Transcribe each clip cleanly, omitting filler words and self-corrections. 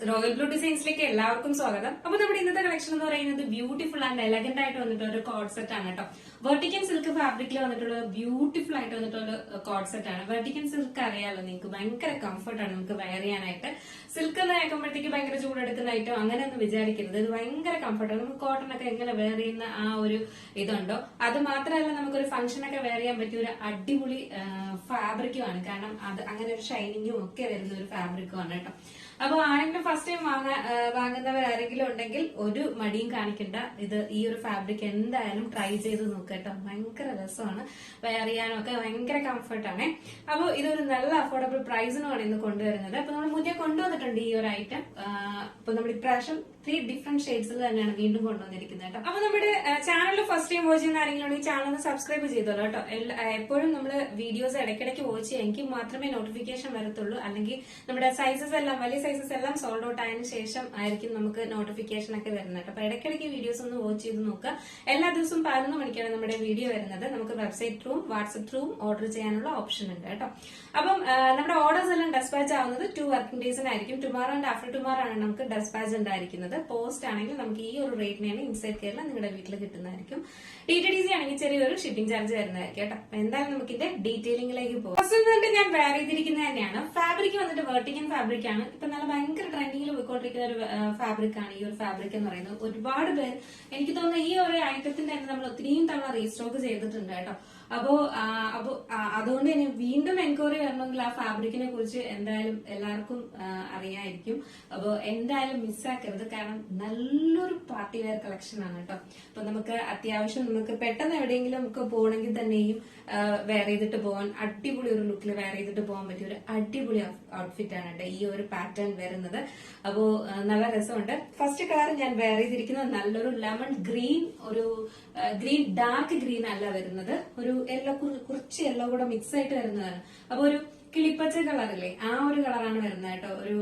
Royal blue ഡിസൈൻസിലേക്ക് എല്ലാവർക്കും സ്വാഗതം. അപ്പൊ നമ്മുടെ ഇന്നത്തെ കളക്ഷൻ എന്ന് പറയുന്നത് ബ്യൂട്ടിഫുൾ ആൻഡ് എലഗന്റ് ആയിട്ട് വന്നിട്ടുള്ള ഒരു കോഡ് സെറ്റ് ആണ് കേട്ടോ. വെർട്ടിക്കൻ സിൽക്ക് ഫാബ്രിക്കിൽ വന്നിട്ടുള്ള ബ്യൂട്ടിഫുൾ ആയിട്ട് വന്നിട്ടുള്ള കോഡ് സെറ്റ് ആണ്. വെർട്ടിക്കൻ സിൽക്ക് അറിയാലോ നിങ്ങൾക്ക്, ഭയങ്കര കംഫർട്ടാണ് നമുക്ക് വെയർ ചെയ്യാനായിട്ട്. സിൽക്ക് എന്ന് കേൾക്കുമ്പോഴത്തേക്ക് ഭയങ്കര ചൂടെടുക്കുന്നതായിട്ടോ അങ്ങനെയൊന്നും വിചാരിക്കരുത്. ഇത് ഭയങ്കര കംഫർട്ടാണ്. നമുക്ക് കോട്ടൺ ഒക്കെ എങ്ങനെ വെയർ ചെയ്യുന്ന ആ ഒരു ഇതുണ്ടോ, അത് മാത്രമല്ല നമുക്കൊരു ഫംഗ്ഷനൊക്കെ വെയർ ചെയ്യാൻ പറ്റിയ ഒരു അടിപൊളി ഫാബ്രിക്കുമാണ്. കാരണം അത് അങ്ങനെ ഒരു ഷൈനിങ്ങും ഒക്കെ വരുന്ന ഒരു ഫാബ്രിക്കുമാണ് കേട്ടോ. അപ്പൊ ആരെങ്കിലും ഫസ്റ്റ് ടൈം വാങ്ങുന്നവർ ആരെങ്കിലും ഉണ്ടെങ്കിൽ ഒരു മടിയും കാണിക്കണ്ട. ഈ ഒരു ഫാബ്രിക് എന്തായാലും ട്രൈ ചെയ്ത് നോക്കട്ടോ. ഭയങ്കര രസമാണ് വെയർ ചെയ്യാനും ഒക്കെ, ഭയങ്കര കംഫർട്ടാണ്. അപ്പൊ ഇതൊരു നല്ല അഫോർഡബിൾ പ്രൈസിനുമാണ് ഇന്ന് കൊണ്ടുവരുന്നത്. അപ്പൊ നമ്മൾ മുന്നേ കൊണ്ടുവന്നിട്ടുണ്ട് ഈ ഒരു ഐറ്റം. അപ്പൊ നമ്മൾ ഇപ്രാവശ്യം 3 ഡിഫറെന്റ് ഷെയ്ഡ്സിൽ തന്നെയാണ് വീണ്ടും കൊണ്ടുവന്നിരിക്കുന്നത് കേട്ടോ. അപ്പൊ നമ്മുടെ ചാനൽ ഫസ്റ്റ് ടൈം വാച്ച് ചെയ്യുന്ന ആരെങ്കിലും ഉണ്ടെങ്കിൽ ചാനൽ ഒന്ന് സബ്സ്ക്രൈബ് ചെയ്തോളൂ കേട്ടോ. എപ്പോഴും നമ്മൾ വീഡിയോസ് ഇടയ്ക്കിടയ്ക്ക് വാച്ച് ചെയ്യുമെങ്കിൽ മാത്രമേ നോട്ടിഫിക്കേഷൻ വരത്തുള്ളൂ. അല്ലെങ്കിൽ നമ്മുടെ സൈസസ് എല്ലാം, വലിയ സൈസസ് എല്ലാം സോൾഡ് ഔട്ട് ആയതിനു ശേഷം ആയിരിക്കും നമുക്ക് നോട്ടിഫിക്കേഷൻ ഒക്കെ വരുന്നത് കേട്ടോ. അപ്പൊ ഇടയ്ക്കിടയ്ക്ക് വീഡിയോസ് ഒന്ന് വാച്ച് ചെയ്ത് നോക്കുക. എല്ലാ ദിവസവും 11 മണിക്കാണ് നമ്മുടെ വീഡിയോ വരുന്നത്. നമുക്ക് വെബ്സൈറ്റ് ത്രൂവും വാട്സ്ആപ്പ് ത്രൂവും ഓർഡർ ചെയ്യാനുള്ള ഓപ്ഷൻ ഉണ്ട് കേട്ടോ. അപ്പം നമ്മുടെ ഓർഡേഴ്സ് എല്ലാം ഡെസ്പാച്ച് ആവുന്നത് 2 വർക്കിംഗ് ഡേയ്സിനായിരിക്കും. ടുമാറോ ആൻഡ് ആഫ്റ്റർ ടുമാറോ ആണ് നമുക്ക് ഡെസ്പാച്ച് ഉണ്ടായിരിക്കുന്നത്. പോസ്റ്റ് ആണെങ്കിൽ നമുക്ക് ഈ ഒരു റേറ്റിനാണ് ഇൻസൈഡ് കേരള നിങ്ങളുടെ വീട്ടിൽ കിട്ടുന്നതായിരിക്കും. DTDC ആണെങ്കിൽ ചെറിയൊരു ഷിപ്പിംഗ് ചാർജ് വരുന്നതായിരിക്കും കേട്ടോ. എന്തായാലും നമുക്ക് ഇതിന്റെ ഡീറ്റെയിലിംഗിലേക്ക് പോകാം. ഫസ്റ്റ് വന്നിട്ട് ഞാൻ വെയർ ചെയ്തിരിക്കുന്നത് തന്നെയാണ്. ഫാബ്രിക് വന്നിട്ട് വെർട്ടിക്കൻ ഫാബ്രിക് ആണ്. ഇപ്പൊ നല്ല ഭയങ്കര ട്രെൻഡിങ്ങിൽ പോയിക്കൊണ്ടിരിക്കുന്ന ഒരു ഫാബ്രിക് ആണ് ഈ ഒരു ഫാബ്രിക് എന്ന് പറയുന്നത്. ഒരുപാട് പേര്, എനിക്ക് തോന്നുന്നു ഈ ഒരു ഐറ്റത്തിന്റെ തന്നെ നമ്മൾ ഒത്തിരിയും തവണ റീസ്റ്റോക്ക് ചെയ്തിട്ടുണ്ട് കേട്ടോ. അപ്പോ അതുകൊണ്ട് തന്നെ വീണ്ടും എൻക്വയറി വരണമെങ്കിൽ ആ ഫാബ്രിക്കിനെ കുറിച്ച് എന്തായാലും എല്ലാവർക്കും അറിയായിരിക്കും. അപ്പോ എന്തായാലും മിസ്സാക്കരുത്. കാരണം നല്ലൊരു പാർട്ടി വെയർ കളക്ഷൻ ആണ് കേട്ടോ. അപ്പൊ നമുക്ക് അത്യാവശ്യം നമുക്ക് പെട്ടെന്ന് എവിടെയെങ്കിലും നമുക്ക് പോകണമെങ്കിൽ തന്നെയും വെയർ ചെയ്തിട്ട് പോകാൻ, അടിപൊളി ഒരു ലുക്കിൽ വെയർ ചെയ്തിട്ട് പോകാൻ പറ്റിയ ഒരു അടിപൊളി ഔട്ട്ഫിറ്റ് ആണ് കേട്ടോ ഈ ഒരു പാറ്റേൺ വരുന്നത്. അപ്പോ നല്ല രസമുണ്ട്. ഫസ്റ്റ് കളർ ഞാൻ വെയർ ചെയ്തിരിക്കുന്നത് നല്ലൊരു ലെമൺ ഗ്രീൻ, ഒരു ഗ്രീൻ ഡാർക്ക് ഗ്രീൻ അല്ല വരുന്നത്, ഒരു യെല്ലോ, കുറച്ച് യെല്ലോ കൂടെ മിക്സ് ആയിട്ട് വരുന്നതാണ്. അപ്പൊ ഒരു കിളിപ്പച്ച കളറില്ലേ, ആ ഒരു കളറാണ് വരുന്നത് കേട്ടോ. ഒരു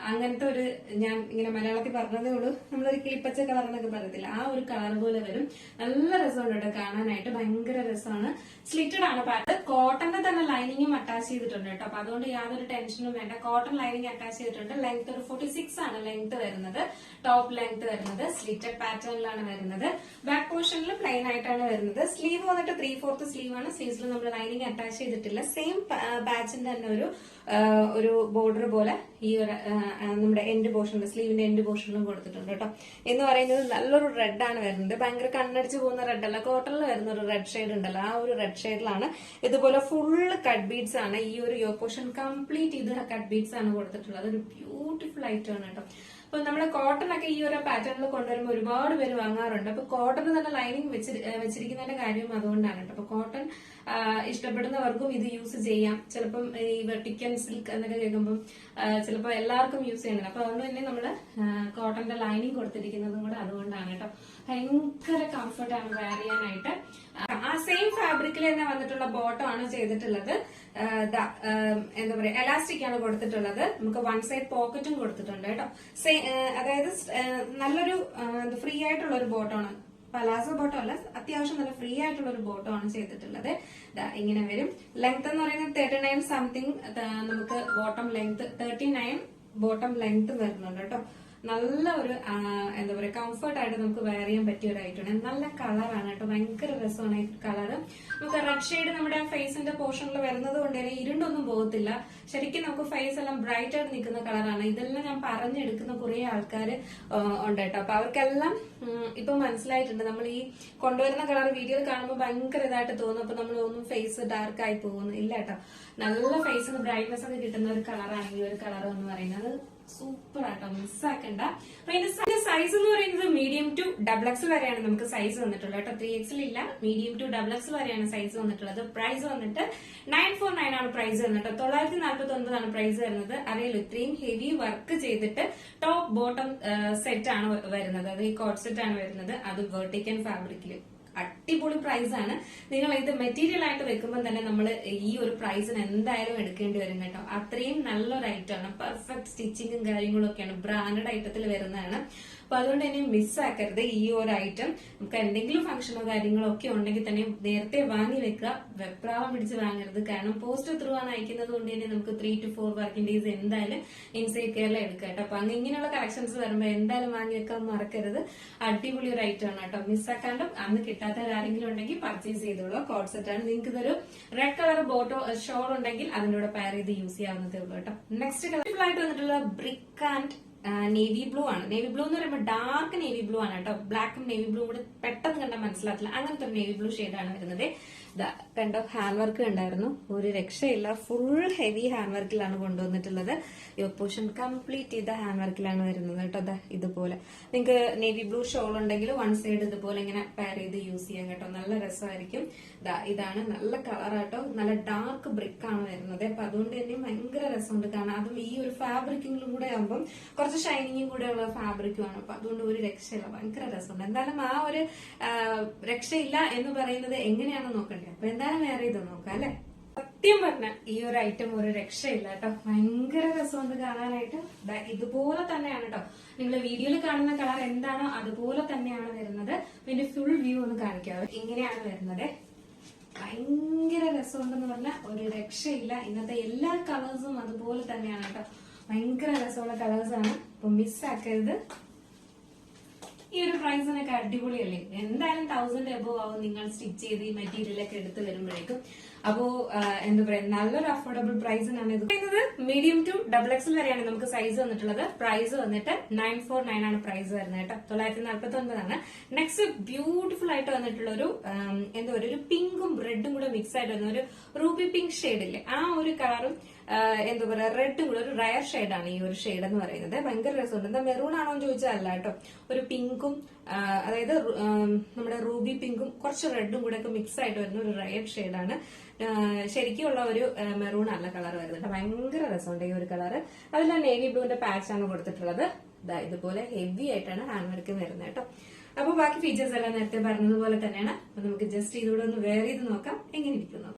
അങ്ങനത്തെ ഒരു, ഞാൻ ഇങ്ങനെ മലയാളത്തിൽ പറഞ്ഞതേ ഉള്ളൂ, നമ്മളൊരു കിളിപ്പച്ച കളർ എന്നൊക്കെ പറയത്തില്ല, ആ ഒരു കളർ പോലെ വരും. നല്ല രസമുണ്ട് കേട്ടോ കാണാനായിട്ട്, ഭയങ്കര രസമാണ്. സ്ലിറ്റഡ് ആണ് പാറ്റ്. കോട്ടന്റെ തന്നെ ലൈനിങ്ങും അറ്റാച്ച് ചെയ്തിട്ടുണ്ട് കേട്ടോ. അപ്പൊ അതുകൊണ്ട് യാതൊരു ടെൻഷനും വേണ്ട. കോട്ടൺ ലൈനിങ് അറ്റാച്ച് ചെയ്തിട്ടുണ്ട്. ലെങ്ത് ഒരു 46 ആണ് ലെങ്ത് വരുന്നത്. ടോപ്പ് ലെങ്ത് വരുന്നത് സ്ലിറ്റഡ് പാറ്റേണിലാണ് വരുന്നത്. ബാക്ക് പോർഷനിൽ പ്ലെയിൻ ആയിട്ടാണ് വരുന്നത്. സ്ലീവ് വന്നിട്ട് 3/4 സ്ലീവ് ആണ്. സ്ലീവ്സിൽ നമ്മൾ ലൈനിങ് അറ്റാച്ച് ചെയ്തിട്ടില്ല. സെയിം ബാച്ചിന്റെ തന്നെ ഒരു ബോർഡർ പോലെ ഈ ഒരു നമ്മുടെ എൻഡ് പോർഷനിൽ, സ്ലീവിന്റെ എൻഡ് പോർഷനിലും കൊടുത്തിട്ടുണ്ട് കേട്ടോ. എന്ന് പറയുന്നത് നല്ലൊരു റെഡ് ആണ് വരുന്നത്. ഭയങ്കര കണ്ണടിച്ച് പോകുന്ന റെഡ് അല്ല, കോട്ടണിൽ വരുന്ന ഒരു റെഡ് ഷെയ്ഡ് ഉണ്ടല്ലോ, ആ ഒരു റെഡ് ഷെയ്ഡിലാണ്. ഇതുപോലെ ഫുള്ള് കട്ട് ബീഡ്സ് ആണ്. ഈ ഒരു യോ പോർഷൻ കംപ്ലീറ്റ് ഇത് കട്ട് ബീഡ്സ് ആണ് കൊടുത്തിട്ടുള്ളത്. ഒരു ബ്യൂട്ടിഫുൾ ഐറ്റം ആണ് കേട്ടോ. അപ്പൊ നമ്മള് കോട്ടൺ ഒക്കെ ഈ ഒരു പാറ്റേണിൽ കൊണ്ടുവരുമ്പോൾ ഒരുപാട് പേര് വാങ്ങാറുണ്ട്. അപ്പൊ കോട്ടൺ തന്നെ ലൈനിങ് വെച്ചിരിക്കുന്നതിന്റെ കാര്യം അതുകൊണ്ടാണ് കേട്ടോ. അപ്പൊ കോട്ടൺ ഇഷ്ടപ്പെടുന്നവർക്കും ഇത് യൂസ് ചെയ്യാം. ചിലപ്പം ഈ വെർട്ടിക്കൻ സിൽക്ക് എന്നൊക്കെ കേൾക്കുമ്പോൾ ചിലപ്പോൾ എല്ലാവർക്കും യൂസ് ചെയ്യുന്നില്ല. അപ്പൊ അതുകൊണ്ട് തന്നെ നമ്മള് കോട്ടന്റെ ലൈനിങ് കൊടുത്തിരിക്കുന്നതും കൂടെ അതുകൊണ്ടാണ് കേട്ടോ. ഭയങ്കര കംഫർട്ടാണ് വെയർ ചെയ്യാനായിട്ട്. ആ സെയിം ഫാബ്രിക്കിൽ തന്നെ വന്നിട്ടുള്ള ബോട്ടം ആണ് ചെയ്തിട്ടുള്ളത്. എന്താ പറയാ, എലാസ്റ്റിക് ആണ് കൊടുത്തിട്ടുള്ളത്. നമുക്ക് 1 സൈഡ് പോക്കറ്റും കൊടുത്തിട്ടുണ്ട് കേട്ടോ. അതായത് നല്ലൊരു ഫ്രീ ആയിട്ടുള്ള ഒരു ബോട്ടമാണ്. പലാസോ ബോട്ടം അല്ല, അത്യാവശ്യം നല്ല ഫ്രീ ആയിട്ടുള്ള ഒരു ബോട്ടം ആണ് ചെയ്തിട്ടുള്ളത്. ഇങ്ങനെ വരും. ലെങ്ത് എന്ന് പറയുന്നത് 39 സംതിങ്. നമുക്ക് ബോട്ടം ലെങ്ത് 39 ബോട്ടം ലെങ്ത് വരുന്നുണ്ട് കേട്ടോ. നല്ല ഒരു എന്താ പറയാ, കംഫർട്ട് ആയിട്ട് നമുക്ക് വെയർ ചെയ്യാൻ പറ്റിയ ഒരു ഐറ്റമാണ്. നല്ല കളറാണ് കേട്ടോ, ഭയങ്കര രസമാണ് ഈ കളറ്. നമുക്ക് റെഡ് ഷെയ്ഡ് നമ്മുടെ ഫേസിന്റെ പോർഷനിൽ വരുന്നത് കൊണ്ട് തന്നെ ഇരുണ്ടൊന്നും പോകത്തില്ല. ശരിക്കും നമുക്ക് ഫേസ് എല്ലാം ബ്രൈറ്റ് ആയിട്ട് നിൽക്കുന്ന കളറാണ്. ഇതെല്ലാം ഞാൻ പറഞ്ഞെടുക്കുന്ന കുറെ ആൾക്കാർ ഉണ്ട് കേട്ടോ. അപ്പൊ അവർക്കെല്ലാം ഇപ്പൊ മനസ്സിലായിട്ടുണ്ട്. നമ്മൾ ഈ കൊണ്ടുവരുന്ന കളർ വീഡിയോയിൽ കാണുമ്പോൾ ഭയങ്കര ഇതായിട്ട് തോന്നും. അപ്പൊ നമ്മൾ ഒന്നും ഫേസ് ഡാർക്ക് ആയി പോകുന്നു ഇല്ല കേട്ടോ. നല്ല ഫേസിന് ബ്രൈറ്റ്നെസ് ഒക്കെ കിട്ടുന്ന ഒരു കളറാണ് ഈ ഒരു കളർ എന്ന് പറയുന്നത്. സൂപ്പർ ആട്ടോ, മിസ്സാക്കണ്ട. അപ്പൊ ഇതിന്റെ സൈസ് എന്ന് പറയുന്നത് മീഡിയം ടു XXL വരെയാണ് നമുക്ക് സൈസ് വന്നിട്ടുള്ളത് കേട്ടോ. 3XL ഇല്ല, മീഡിയം ടു XXL വരെയാണ് സൈസ് വന്നിട്ടുള്ളത്. പ്രൈസ് വന്നിട്ട് 949 ആണ് പ്രൈസ് വരുന്നത്. 949 ആണ് പ്രൈസ് വരുന്നത്. അറിയാലോ, ഇത്രയും ഹെവി വർക്ക് ചെയ്തിട്ട് ടോപ്പ് ബോട്ടം സെറ്റ് ആണ് വരുന്നത്. അത് ഈ കോട്ട് സെറ്റ് ആണ് വരുന്നത്. അത് വെർട്ടിക്കൻ ഫാബ്രിക്കില് അടിപൊളി പ്രൈസ് ആണ്. നിങ്ങൾ ഇത് മെറ്റീരിയൽ ആയിട്ട് വെക്കുമ്പോൾ തന്നെ നമ്മൾ ഈ ഒരു പ്രൈസിന് എന്തായാലും എടുക്കേണ്ടി വരും കേട്ടോ. അത്രയും നല്ലൊരു ഐറ്റം ആണ്. പെർഫെക്റ്റ് സ്റ്റിച്ചിങ്ങും കാര്യങ്ങളും ഒക്കെയാണ്, ബ്രാൻഡഡ് ഐറ്റത്തിൽ വരുന്നതാണ്. അപ്പൊ അതുകൊണ്ട് തന്നെ മിസ്സാക്കരുത് ഈ ഒരു ഐറ്റം. നമുക്ക് എന്തെങ്കിലും ഫംഗ്ഷനോ കാര്യങ്ങളോ ഒക്കെ ഉണ്ടെങ്കിൽ തന്നെ നേരത്തെ വാങ്ങി വെക്കുക, വെപ്രാളം പിടിച്ച് വാങ്ങരുത്. കാരണം പോസ്റ്റ് ത്രൂ ആണ് അയക്കുന്നത് കൊണ്ട് തന്നെ നമുക്ക് 3 to 4 വർക്കിംഗ് ഡേയ്സ് എന്തായാലും ഇൻസൈഡ് കേരള എടുക്കുക കേട്ടോ. അപ്പൊ ഇങ്ങനെയുള്ള കളക്ഷൻസ് വരുമ്പോൾ എന്തായാലും വാങ്ങി വെക്കാൻ മറക്കരുത്. അടിപൊളി ഒരു ഐറ്റം ആണ് കേട്ടോ. മിസ്സാക്കാണ്ട് അന്ന് കിട്ടാത്ത ആരെങ്കിലും ഉണ്ടെങ്കിൽ പർച്ചേസ് ചെയ്തോളൂ. കോഡ് സെറ്റ് ആണ്. നിങ്ങൾക്ക് ഇതൊരു റെഡ് കളർ ബോട്ടോ ഷോൾ ഉണ്ടെങ്കിൽ അതിന്റെ കൂടെ പെയർ ചെയ്ത് യൂസ് ചെയ്യാവുന്നതേ ഉള്ളൂ കേട്ടോ. നെക്സ്റ്റ് കളർ ആയിട്ട് വന്നിട്ടുള്ള ബ്രിക്ക് ആൻഡ് നേവി ബ്ലൂ ആണ്. നേവി ബ്ലൂ എന്ന് പറയുമ്പോൾ ഡാർക്ക് നേവി ബ്ലൂ ആണ് കേട്ടോ. ബ്ലാക്കും നേവി ബ്ലൂ കൂടെ പെട്ടെന്ന് കണ്ടാൽ മനസ്സിലാക്കില്ല, അങ്ങനത്തെ ഒരു നേവി ബ്ലൂ ഷെയ്ഡാണ് വരുന്നത്. കണ്ടോ, ഹാൻഡ് വർക്ക് ഉണ്ടായിരുന്നു, ഒരു രക്ഷയില്ല. ഫുൾ ഹെവി ഹാൻഡ് വർക്കിലാണ് കൊണ്ടുവന്നിട്ടുള്ളത്. യോ പോർഷൻ കംപ്ലീറ്റ് ചെയ്ത ഹാൻഡ് വർക്കിലാണ് വരുന്നത് കേട്ടോ. ഇതുപോലെ നിങ്ങൾക്ക് നേവി ബ്ലൂ ഷോൾ ഉണ്ടെങ്കിൽ വൺ സൈഡ് ഇതുപോലെ ഇങ്ങനെ പെയർ ചെയ്ത് യൂസ് ചെയ്യാം കേട്ടോ. നല്ല രസമായിരിക്കും. ഇതാണ് നല്ല കളറാട്ടോ, നല്ല ഡാർക്ക് ബ്രിക്ക് ആണ് വരുന്നത്. അപ്പൊ അതുകൊണ്ട് തന്നെ ഭയങ്കര രസമുണ്ട് കാണാൻ. അതും ഈ ഒരു ഫാബ്രിക്കിലും കൂടെ ആകുമ്പോൾ കുറച്ച് ഷൈനിങ്ങും കൂടെ ഉള്ള ഫാബ്രിക്കുമാണ്. അപ്പൊ അതുകൊണ്ട് ഒരു രക്ഷയില്ല, ഭയങ്കര രസമുണ്ട്. എന്തായാലും ആ ഒരു രക്ഷയില്ല എന്ന് പറയുന്നത് എങ്ങനെയാണെന്ന് നോക്കണ്ടേ. അപ്പൊ എന്തായാലും വേറെ ഇത് നോക്കാം അല്ലെ. സത്യം പറഞ്ഞ ഈ ഒരു ഐറ്റം ഒരു രക്ഷയില്ല കേട്ടോ. ഭയങ്കര രസമുണ്ട് കാണാനായിട്ട്. ഇതുപോലെ തന്നെയാണ് കേട്ടോ. നിങ്ങൾ വീഡിയോയിൽ കാണുന്ന കളർ എന്താണോ അതുപോലെ തന്നെയാണ് വരുന്നത്. പിന്നെ ഫുൾ വ്യൂ ഒന്ന് കാണിക്കാറ് ഇങ്ങനെയാണ് വരുന്നത്. ഭയങ്കര രസമുണ്ടെന്ന് പറഞ്ഞാൽ ഒരു രക്ഷയില്ല. ഇന്നത്തെ എല്ലാ കളേഴ്സും അതുപോലെ തന്നെയാണ് കേട്ടോ. ഭയങ്കര രസമുള്ള കളേഴ്സ് ആണ്. അപ്പൊ മിസ്സാക്കരുത്. ഈ ഒരു പ്രൈസിനൊക്കെ അടിപൊളിയല്ലേ. എന്തായാലും 1000 എബോവ് ആവും നിങ്ങൾ സ്റ്റിച്ച് ചെയ്ത് ഈ മെറ്റീരിയൽ ഒക്കെ എടുത്ത് വരുമ്പോഴേക്കും. അപ്പോ എന്താ പറയാ, നല്ലൊരു അഫോർഡബിൾ പ്രൈസിനാണ് ഇത്. മീഡിയം ടു XXL വരെയാണ് നമുക്ക് സൈസ് വന്നിട്ടുള്ളത്. പ്രൈസ് വന്നിട്ട് 949 ആണ് പ്രൈസ് വരുന്നത് കേട്ടോ. 949 ആണ്. നെക്സ്റ്റ് ബ്യൂട്ടിഫുൾ ആയിട്ട് വന്നിട്ടുള്ള ഒരു എന്താ പറയുക, ഒരു പിങ്കും റെഡും കൂടെ മിക്സ് ആയിട്ട് വരുന്ന ഒരു റൂബി പിങ്ക് ഷെയ്ഡില്ലേ, ആ ഒരു കളറും എന്താ പറയാ റെഡും കൂടെ ഒരു റയർ ഷെയ്ഡാണ് ഈ ഒരു ഷെയ്ഡ് എന്ന് പറയുന്നത്. ഭയങ്കര രസമുണ്ട്. എന്താ മെറൂൺ ആണോ എന്ന് ചോദിച്ചാൽ അല്ല കേട്ടോ. ഒരു പിങ്കും അതായത് നമ്മുടെ റൂബി പിങ്കും കുറച്ച് റെഡും കൂടെ ഒക്കെ മിക്സ് ആയിട്ട് വരുന്ന ഒരു റയർ ഷെയ്ഡാണ്. ശരിക്കുള്ള ഒരു മെറൂൺ അല്ല കളർ വരുന്നുണ്ട്. ഭയങ്കര രസമുണ്ട് ഈ ഒരു കളർ. അതിൽ നേവി ബ്ലൂവിന്റെ പാച്ച് ആണ് കൊടുത്തിട്ടുള്ളത്. ഇതുപോലെ ഹെവി ആയിട്ടാണ് ഹാൻഡ് വർക്ക് വരുന്നത് കേട്ടോ. അപ്പൊ ബാക്കി ഫീച്ചേഴ്സ് എല്ലാം നേരത്തെ പറഞ്ഞതുപോലെ തന്നെയാണ്. അപ്പൊ നമുക്ക് ജസ്റ്റ് ഇതുകൂടെ ഒന്ന് വെയർ ചെയ്ത് നോക്കാം എങ്ങനെ ഇരിക്കുന്നു.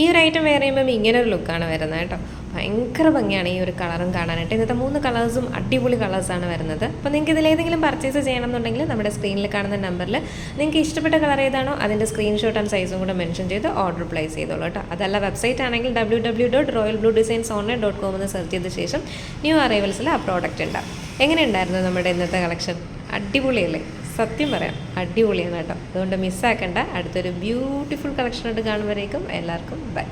ഈ ഒരു ഐറ്റം വെയർ ചെയ്യുമ്പോൾ ഇങ്ങനെ ഒരു ലുക്കാണ് വരുന്നത് കേട്ടോ. ഭയങ്കര ഭംഗിയാണ് ഈ ഒരു കളറും കാണാനായിട്ട്. ഇന്നത്തെ 3 കളേഴ്സും അടിപൊളി കളേഴ്സാണ് വരുന്നത്. അപ്പോൾ നിങ്ങൾക്ക് ഇതിലേതെങ്കിലും പർച്ചേസ് ചെയ്യണമെന്നുണ്ടെങ്കിൽ നമ്മുടെ സ്ക്രീനിൽ കാണുന്ന നമ്പറിൽ നിങ്ങൾക്ക് ഇഷ്ടപ്പെട്ട കളർ ഏതാണോ അതിൻ്റെ സ്ക്രീൻഷോട്ട് ആൻഡ് സൈസും കൂടെ മെൻഷൻ ചെയ്ത് ഓർഡർ പ്ലേസ് ചെയ്തോളൂ കേട്ടോ. അതല്ല വെബ്സൈറ്റ് ആണെങ്കിൽ www.royalbluedesignsonline.com എന്ന് സെർച്ച് ചെയ്ത ശേഷം ന്യൂ അറൈവൽസിൽ ആ പ്രോഡക്റ്റ് ഉണ്ടാവും. എങ്ങനെയുണ്ടായിരുന്നു നമ്മുടെ ഇന്നത്തെ കളക്ഷൻ? അടിപൊളിയല്ലേ? സത്യം പറയാം, അടിപൊളിയാണ് കേട്ടോ. അതുകൊണ്ട് മിസ്സാക്കണ്ട. അടുത്തൊരു ബ്യൂട്ടിഫുൾ കളക്ഷനായിട്ട് കാണുമ്പോഴേക്കും എല്ലാവർക്കും ബൈ.